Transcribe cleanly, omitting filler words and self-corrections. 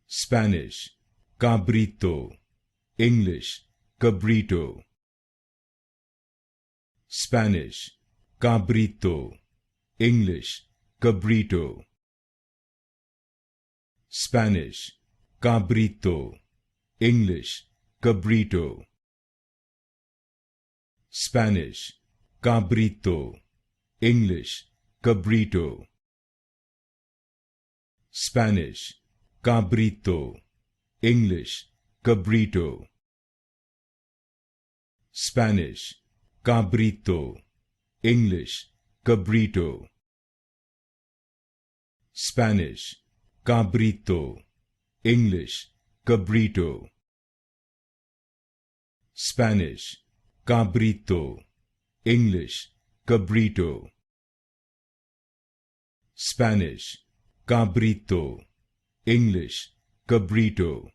Spanish, Cabrito. English, Cabrito. Spanish, Cabrito. English, Cabrito. Spanish, Cabrito. English, Cabrito. Spanish, Cabrito. English, Cabrito. Spanish, Cabrito. English, Cabrito. Spanish, Cabrito. English, Cabrito. Spanish, Cabrito. English, Cabrito. Spanish, Cabrito. English, Cabrito. Spanish, Cabrito. English, Cabrito.